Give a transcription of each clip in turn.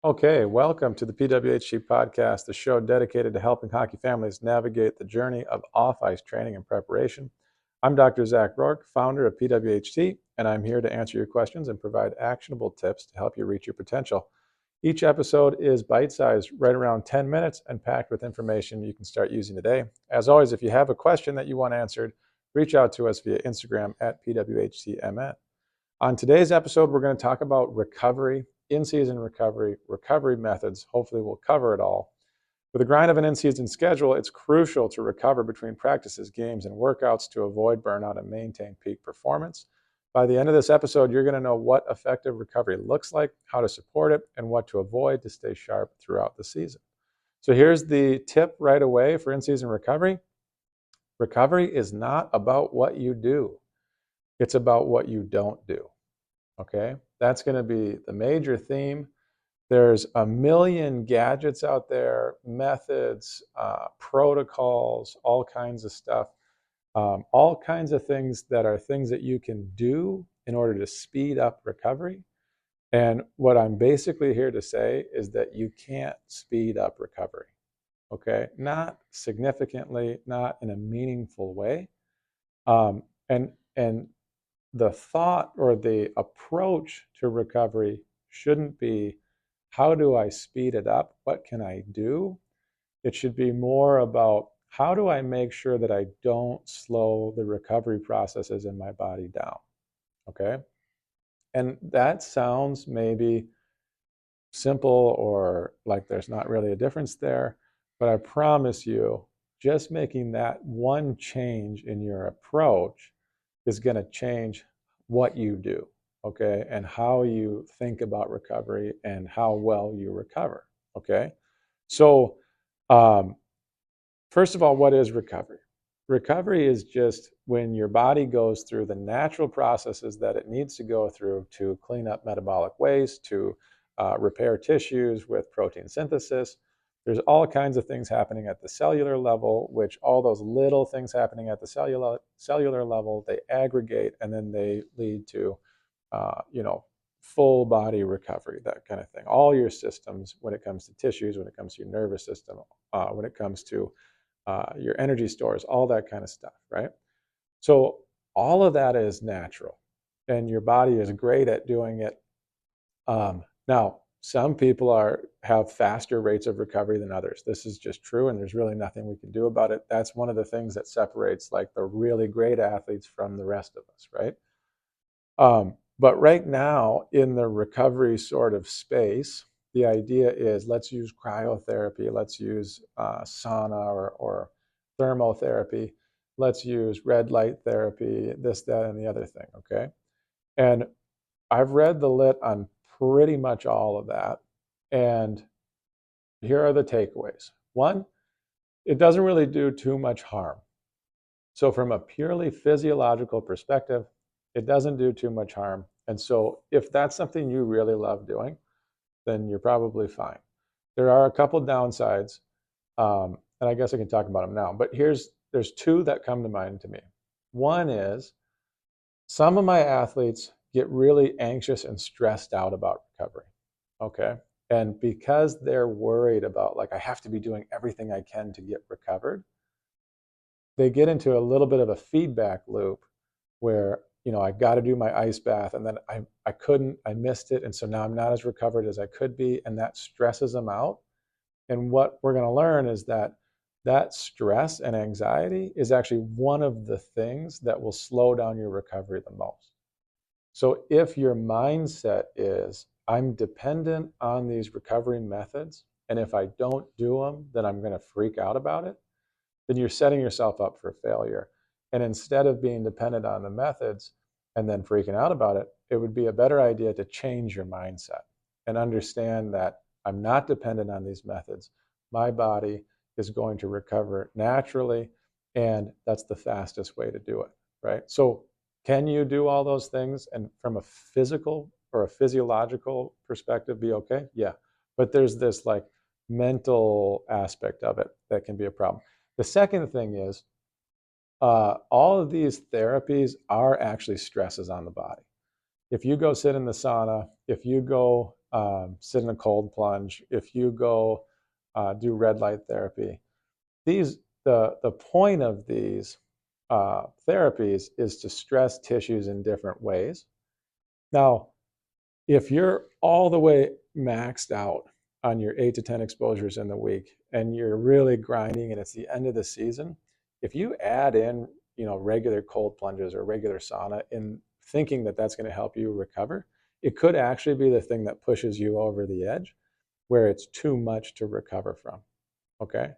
Okay, welcome to the PWHC podcast, the show dedicated to helping hockey families navigate the journey of off-ice training and preparation. I'm Dr. Zach Rourke, founder of PWHC, and I'm here to answer your questions and provide actionable tips to help you reach your potential. Each episode is bite-sized, right around 10 minutes, and packed with information you can start using today. As always, if you have a question that you want answered, reach out to us via Instagram at PWHCMN. On today's episode, we're going to talk about recovery, in-season recovery, recovery methods. Hopefully we'll cover it all. With the grind of an in-season schedule, it's crucial to recover between practices, games, and workouts to avoid burnout and maintain peak performance. By the end of this episode, you're going to know what effective recovery looks like, how to support it, and what to avoid to stay sharp throughout the season. So here's the tip right away for in-season recovery. Recovery is not about what you do. It's about what you don't do. Okay, that's going to be the major theme. There's a million gadgets out there, methods, protocols, all kinds of stuff, all kinds of things that are things that you can do in order to speed up recovery. And what I'm basically here to say is that you can't speed up recovery. Okay, not significantly, not in a meaningful way. And the thought or the approach to recovery shouldn't be, how do I speed it up? What can I do? It should be more about, how do I make sure that I don't slow the recovery processes in my body down? Okay. And that sounds maybe simple or like there's not really a difference there, but I promise you, just making that one change in your approach is going to change what you do, okay, and how you think about recovery and how well you recover, okay? So, first of all, what is recovery? Recovery is just when your body goes through the natural processes that it needs to go through to clean up metabolic waste, to repair tissues with protein synthesis. There's all kinds of things happening at the cellular level, which all those little things happening at the cellular level, they aggregate and then they lead to, full body recovery, that kind of thing. All your systems, when it comes to tissues, when it comes to your nervous system, when it comes to your energy stores, all that kind of stuff, right? So all of that is natural, and your body is great at doing it. Now, some people have faster rates of recovery than others. This is just true, and there's really nothing we can do about it. That's one of the things that separates like the really great athletes from the rest of us, right? But right now, in the recovery sort of space, the idea is, let's use cryotherapy, let's use sauna or thermotherapy, let's use red light therapy, this, that, and the other thing, okay? And I've read the lit on pretty much all of that. And here are the takeaways. One, it doesn't really do too much harm. So from a purely physiological perspective, it doesn't do too much harm. And so if that's something you really love doing, then you're probably fine. There are a couple downsides, and I guess I can talk about them now, but there's two that come to mind to me. One is, some of my athletes get really anxious and stressed out about recovery, okay? And because they're worried about, like, I have to be doing everything I can to get recovered, they get into a little bit of a feedback loop where, I got to do my ice bath, and then I missed it, and so now I'm not as recovered as I could be, and that stresses them out. And what we're going to learn is that stress and anxiety is actually one of the things that will slow down your recovery the most. So if your mindset is, I'm dependent on these recovery methods, and if I don't do them, then I'm going to freak out about it, then you're setting yourself up for failure. And instead of being dependent on the methods and then freaking out about it, it would be a better idea to change your mindset and understand that I'm not dependent on these methods. My body is going to recover naturally, and that's the fastest way to do it, right? So can you do all those things and from a physical or a physiological perspective be okay? Yeah. But there's this like mental aspect of it that can be a problem. The second thing is, all of these therapies are actually stresses on the body. If you go sit in the sauna, if you go sit in a cold plunge, if you go do red light therapy, the point of these therapies is to stress tissues in different ways. Now, if you're all the way maxed out on your 8 to 10 exposures in the week and you're really grinding and it's the end of the season, if you add in, regular cold plunges or regular sauna in thinking that that's going to help you recover, it could actually be the thing that pushes you over the edge where it's too much to recover from. Okay.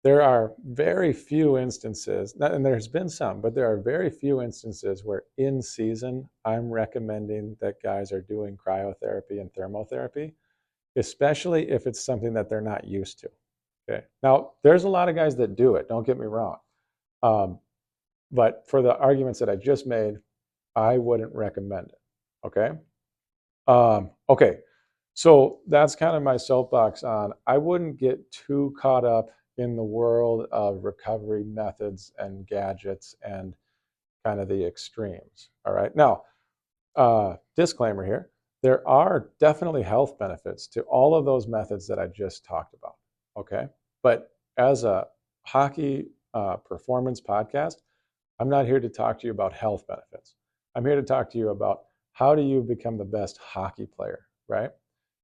There are very few instances, and there's been some, but there are very few instances where in season I'm recommending that guys are doing cryotherapy and thermotherapy, especially if it's something that they're not used to. Okay. Now, there's a lot of guys that do it, don't get me wrong. But for the arguments that I just made, I wouldn't recommend it. Okay. Okay. So that's kind of my soapbox on, I wouldn't get too caught up in the world of recovery methods and gadgets and kind of the extremes. All right. Now, disclaimer here, there are definitely health benefits to all of those methods that I just talked about. Okay. But as a hockey performance podcast, I'm not here to talk to you about health benefits. I'm here to talk to you about how do you become the best hockey player, right?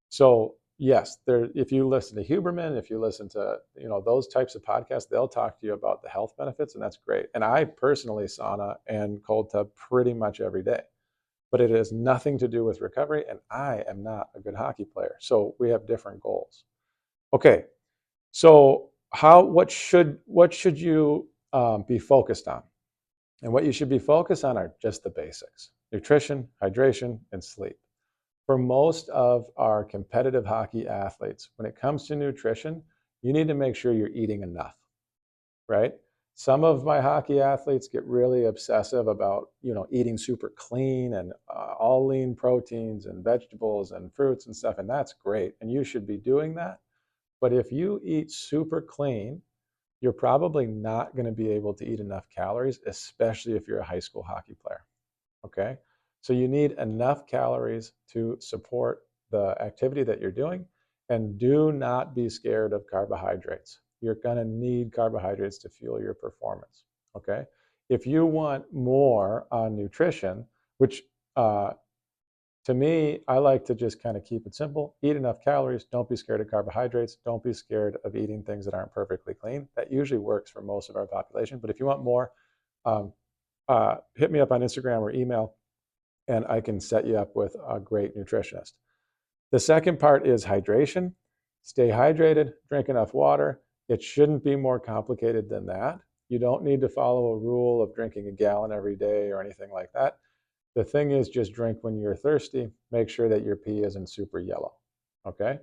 So yes, if you listen to Huberman, if you listen to those types of podcasts, they'll talk to you about the health benefits, and that's great. And I personally sauna and cold tub pretty much every day, but it has nothing to do with recovery, and I am not a good hockey player. So we have different goals. Okay, so what should you be focused on? And what you should be focused on are just the basics: nutrition, hydration, and sleep. For most of our competitive hockey athletes, when it comes to nutrition, you need to make sure you're eating enough, right? Some of my hockey athletes get really obsessive about, eating super clean and all lean proteins and vegetables and fruits and stuff, and that's great, and you should be doing that. But if you eat super clean, you're probably not going to be able to eat enough calories, especially if you're a high school hockey player. Okay. So you need enough calories to support the activity that you're doing. And do not be scared of carbohydrates. You're going to need carbohydrates to fuel your performance. Okay. If you want more on nutrition, which to me, I like to just kind of keep it simple: eat enough calories, don't be scared of carbohydrates, don't be scared of eating things that aren't perfectly clean. That usually works for most of our population. But if you want more, um, hit me up on Instagram or email, and I can set you up with a great nutritionist. The second part is hydration. Stay hydrated, drink enough water. It shouldn't be more complicated than that. You don't need to follow a rule of drinking a gallon every day or anything like that. The thing is, just drink when you're thirsty. Make sure that your pee isn't super yellow. Okay?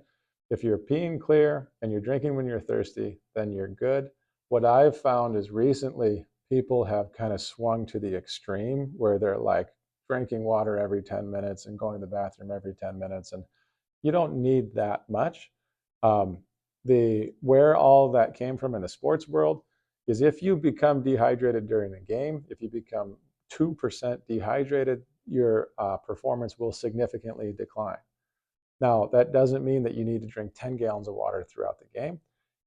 If you're peeing clear and you're drinking when you're thirsty, then you're good. What I've found is recently people have kind of swung to the extreme where they're like drinking water every 10 minutes and going to the bathroom every 10 minutes. And you don't need that much. Where all that came from in the sports world is if you become dehydrated during a game, if you become 2% dehydrated, your performance will significantly decline. Now, that doesn't mean that you need to drink 10 gallons of water throughout the game.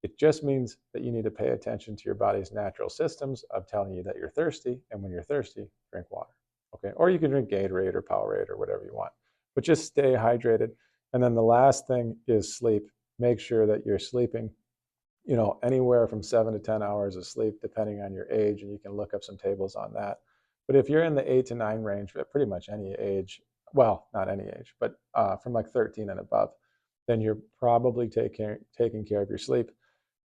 It just means that you need to pay attention to your body's natural systems of telling you that you're thirsty, and when you're thirsty, drink water. Okay, or you can drink Gatorade or Powerade or whatever you want, but just stay hydrated. And then the last thing is sleep. Make sure that you're sleeping, anywhere from 7 to 10 hours of sleep, depending on your age, and you can look up some tables on that. But if you're in the 8 to 9 range at pretty much any age, well, not any age, but from like 13 and above, then you're probably taking care of your sleep.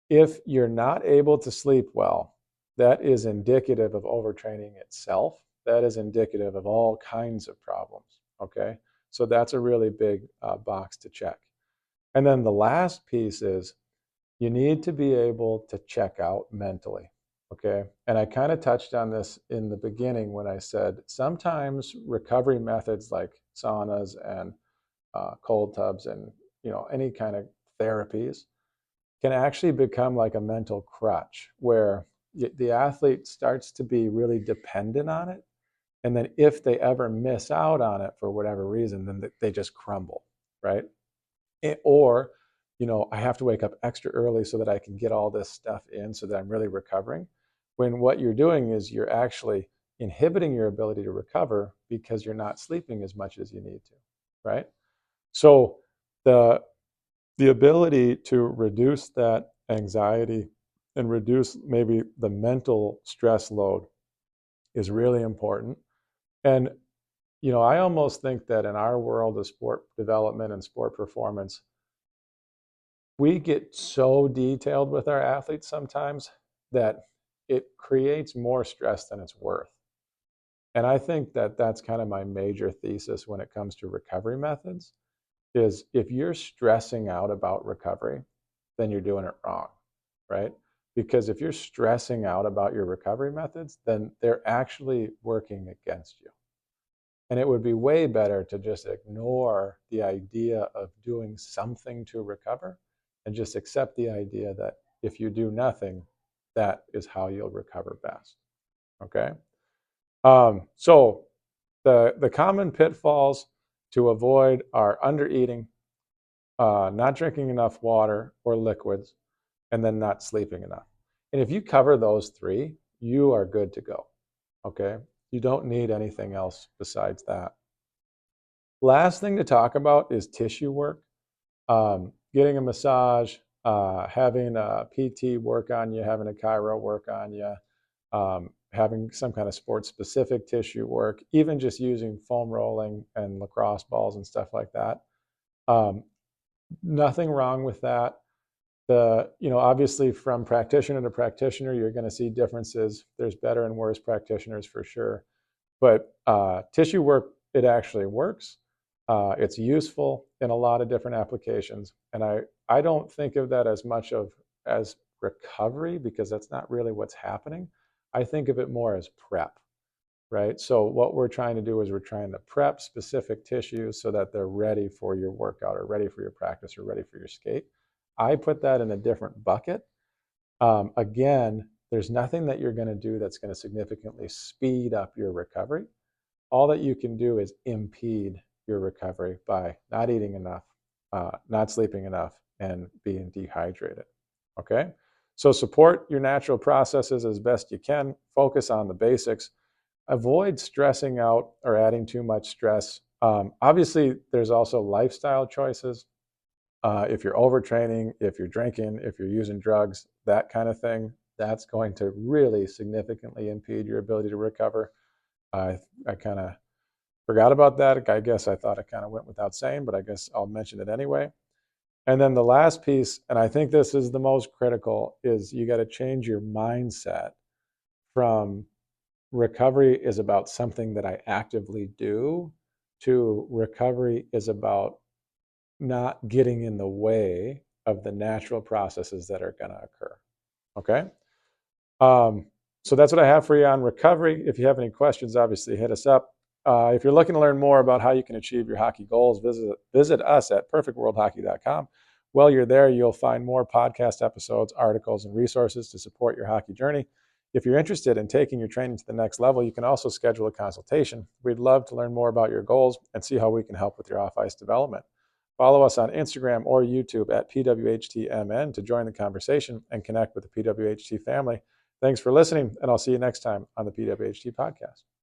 If you're not able to sleep well, that is indicative of overtraining itself. That is indicative of all kinds of problems. Okay. So that's a really big box to check. And then the last piece is you need to be able to check out mentally. Okay. And I kind of touched on this in the beginning when I said sometimes recovery methods like saunas and cold tubs and any kind of therapies can actually become like a mental crutch where the athlete starts to be really dependent on it. And then if they ever miss out on it for whatever reason, then they just crumble, right? Or, I have to wake up extra early so that I can get all this stuff in so that I'm really recovering. When what you're doing is you're actually inhibiting your ability to recover because you're not sleeping as much as you need to, right? So the the ability to reduce that anxiety and reduce maybe the mental stress load is really important. And I almost think that in our world of sport development and sport performance, we get so detailed with our athletes sometimes that it creates more stress than it's worth. And I think that that's kind of my major thesis when it comes to recovery methods is if you're stressing out about recovery, then you're doing it wrong, right? Because if you're stressing out about your recovery methods, then they're actually working against you. And it would be way better to just ignore the idea of doing something to recover and just accept the idea that if you do nothing, that is how you'll recover best. Okay. So the common pitfalls to avoid are under eating, not drinking enough water or liquids, and then not sleeping enough. And if you cover those three, you are good to go. Okay. You don't need anything else besides that. Last thing to talk about is tissue work. Getting a massage, having a PT work on you, having a chiro work on you, having some kind of sports specific tissue work, even just using foam rolling and lacrosse balls and stuff like that. Um, Nothing wrong with that. Obviously from practitioner to practitioner, you're going to see differences. There's better and worse practitioners for sure. But tissue work, it actually works. It's useful in a lot of different applications. And I don't think of that as much as recovery because that's not really what's happening. I think of it more as prep, right? So what we're trying to do is we're trying to prep specific tissues so that they're ready for your workout or ready for your practice or ready for your skate. I put that in a different bucket. Again, there's nothing that you're going to do that's going to significantly speed up your recovery. All that you can do is impede your recovery by not eating enough, not sleeping enough, and being dehydrated. Okay? So support your natural processes as best you can. Focus on the basics. Avoid stressing out or adding too much stress. Obviously, there's also lifestyle choices. If you're overtraining, if you're drinking, if you're using drugs, that kind of thing, that's going to really significantly impede your ability to recover. I kind of forgot about that. I guess I thought it kind of went without saying, but I guess I'll mention it anyway. And then the last piece, and I think this is the most critical, is you got to change your mindset from recovery is about something that I actively do to recovery is about not getting in the way of the natural processes that are going to occur. Okay. Um, so that's what I have for you on recovery. If you have any questions, obviously hit us up. If you're looking to learn more about how you can achieve your hockey goals, visit us at perfectworldhockey.com. While you're there, you'll find more podcast episodes, articles, and resources to support your hockey journey. If you're interested in taking your training to the next level, you can also schedule a consultation. We'd love to learn more about your goals and see how we can help with your off-ice development. Follow us on Instagram or YouTube at PWHTMN to join the conversation and connect with the PWHT family. Thanks for listening, and I'll see you next time on the PWHT podcast.